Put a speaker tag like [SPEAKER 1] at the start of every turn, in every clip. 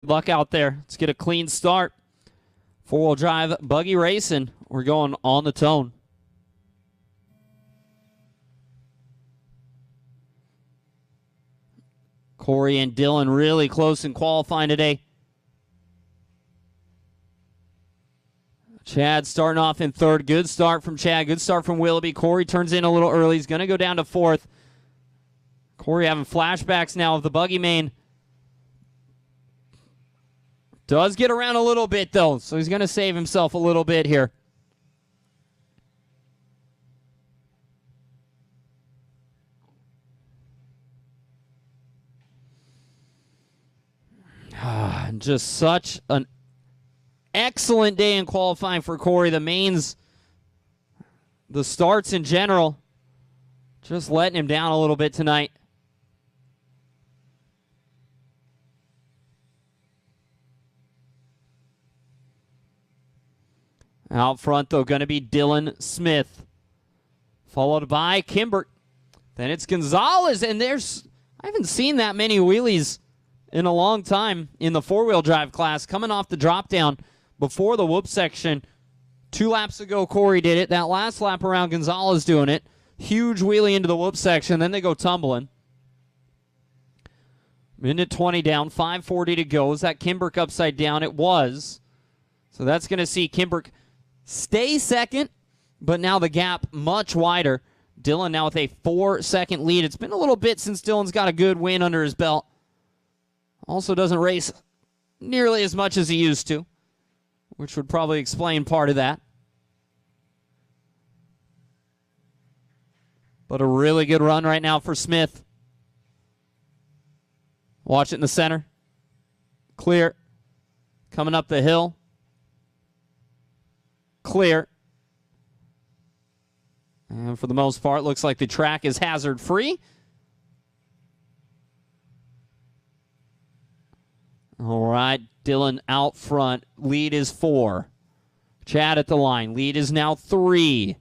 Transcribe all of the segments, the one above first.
[SPEAKER 1] luck out there. Let's get a clean start. Four-wheel drive buggy racing. We're going on the tone. Cory and Dillon really close in qualifying today. Chad starting off in third. Good start from Chad. Good start from Williby. Cory turns in a little early. He's going to go down to fourth. Cory having flashbacks now of the buggy main. Does get around a little bit, though, so he's going to save himself a little bit here. Just such an excellent day in qualifying for Cory. The mains, the starts in general, just letting him down a little bit tonight. Out front, though, going to be Dillon Smith, followed by Kimbirk. Then it's Gonzales, and I haven't seen that many wheelies in a long time in the four-wheel drive class. Coming off the drop-down before the whoop section. 2 laps ago, Cory did it. That last lap around, Gonzales doing it. Huge wheelie into the whoop section, then they go tumbling. Minute 20 down, 5:40 to go. Is that Kimbirk upside down? It was. So that's going to see Kimbirk stay second, but now the gap much wider. Dillon now with a 4-second lead. It's been a little bit since Dillon's got a good win under his belt. Also doesn't race nearly as much as he used to, which would probably explain part of that. But a really good run right now for Smith. Watch it in the center. Clear. Coming up the hill. Clear. And for the most part, looks like the track is hazard-free. All right, Dillon out front. Lead is 4. Chad at the line. Lead is now 3.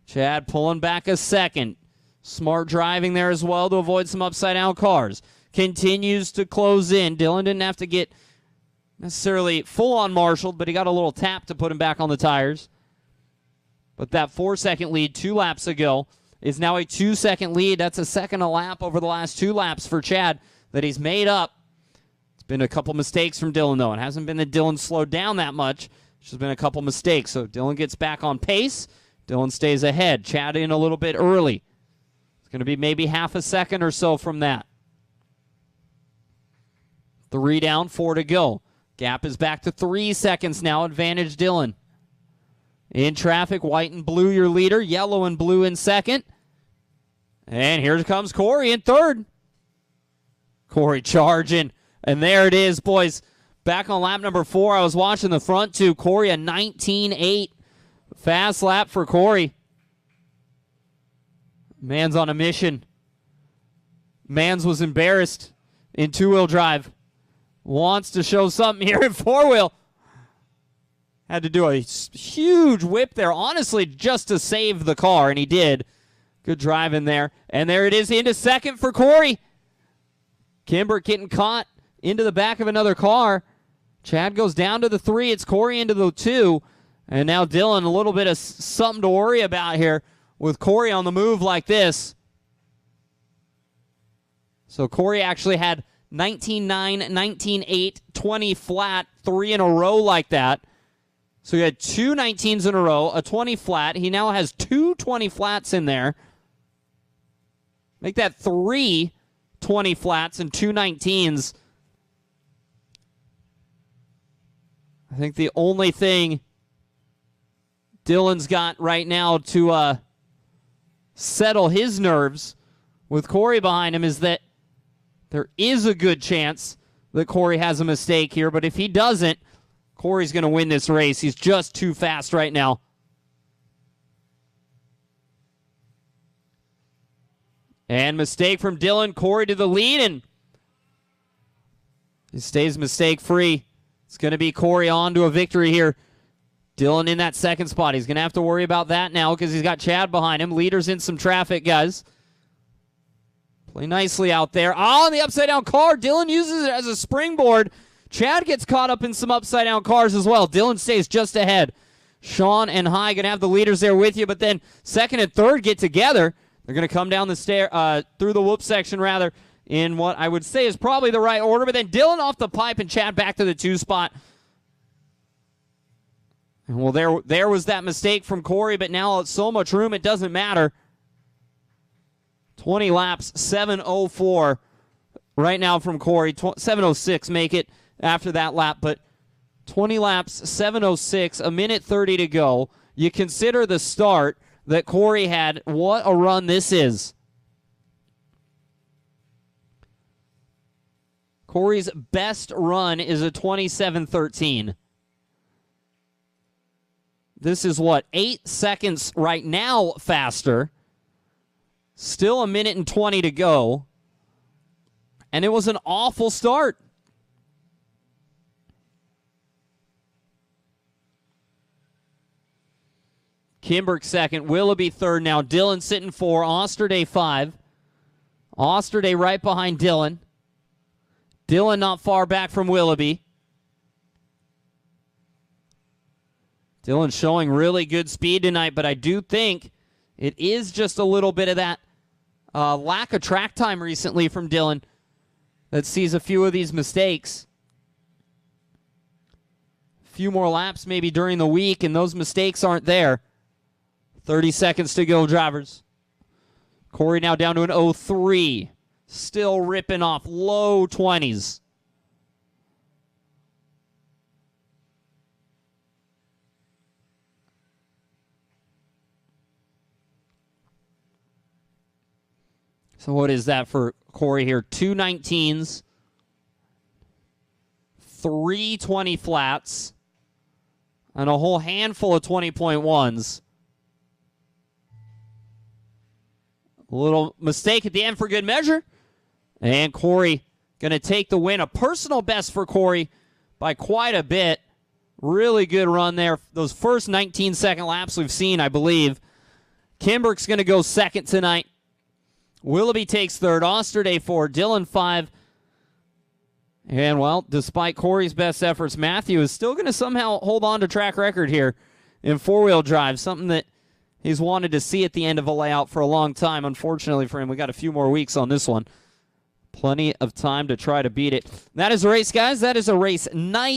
[SPEAKER 1] Chad pulling back a second. Smart driving there as well to avoid some upside-down cars. Continues to close in. Dillon didn't have to get necessarily full-on marshaled, but he got a little tap to put him back on the tires. But that 4-second lead 2 laps ago is now a 2-second lead. That's a second a lap over the last 2 laps for Chad that he's made up. It's been a couple mistakes from Dillon, though. It hasn't been that Dillon slowed down that much. It's just been a couple mistakes. So Dillon gets back on pace. Dillon stays ahead. Chad in a little bit early. It's going to be maybe half a second or so from that. 3 down, 4 to go. Gap is back to 3 seconds now. Advantage Dillon. In traffic, white and blue your leader. Yellow and blue in second. And here comes Cory in third. Cory charging. And there it is, boys. Back on lap number 4. I was watching the front two. Cory a 19.8. Fast lap for Cory. Man's on a mission. Mans was embarrassed in 2-wheel drive. Wants to show something here in 4-wheel. Had to do a huge whip there, honestly, just to save the car, and he did. Good driving there. And there it is into second for Cory. Kimbirk getting caught into the back of another car. Chad goes down to the 3. It's Cory into the 2. And now Dillon, a little bit of something to worry about here with Cory on the move like this. So Cory actually had 19.9, 19.8, 20 flat, 3 in a row like that. So he had 2 19s in a row, a 20 flat. He now has 2 20 flats in there. Make that 3 20 flats and 2 19s. I think the only thing Dillon's got right now to settle his nerves with Cory behind him is that there is a good chance that Cory has a mistake here, but if he doesn't, Cory's going to win this race. He's just too fast right now. And mistake from Dillon. Cory to the lead, and he stays mistake-free. It's going to be Cory on to a victory here. Dillon in that second spot. He's going to have to worry about that now because he's got Chad behind him. Leader's in some traffic, guys. Play nicely out there. On the upside-down car. Dillon uses it as a springboard. Chad gets caught up in some upside-down cars as well. Dillon stays just ahead. Sean and High going to have the leaders there with you, but then second and third get together. They're going to come down the stair, through the whoop section, rather, in what I would say is probably the right order. But then Dillon off the pipe and Chad back to the 2 spot. Well, there was that mistake from Cory, but now it's so much room it doesn't matter. 20 laps, 7:04 right now from Cory. 7:06 make it after that lap, but 20 laps, 7:06, a minute 30 to go. You consider the start that Cory had. What a run this is. Cory's best run is a 27:13. This is what, 8 seconds right now faster. Still a minute and 20 to go. And it was an awful start. Kimbirk second, Williby third now. Dillon sitting 4, Osterday 5. Osterday right behind Dillon. Dillon not far back from Williby. Dillon showing really good speed tonight, but I do think it is just a little bit of that lack of track time recently from Dillon that sees a few of these mistakes. A few more laps maybe during the week, and those mistakes aren't there. 30 seconds to go, drivers. Cory now down to an 0.3. Still ripping off low 20s. So what is that for Cory here? 2 19s, 3 20 flats, and a whole handful of 20.1s. A little mistake at the end for good measure. And Cory going to take the win. A personal best for Cory by quite a bit. Really good run there. Those first 19-second laps we've seen, I believe. Kimbirk's going to go second tonight. Williby takes third. Osterday 4. Dillon 5. And, well, despite Cory's best efforts, Matthew is still going to somehow hold on to track record here in four-wheel drive, something that he's wanted to see at the end of a layout for a long time. Unfortunately for him, we got a few more weeks on this one. Plenty of time to try to beat it. That is a race, guys. That is a race night.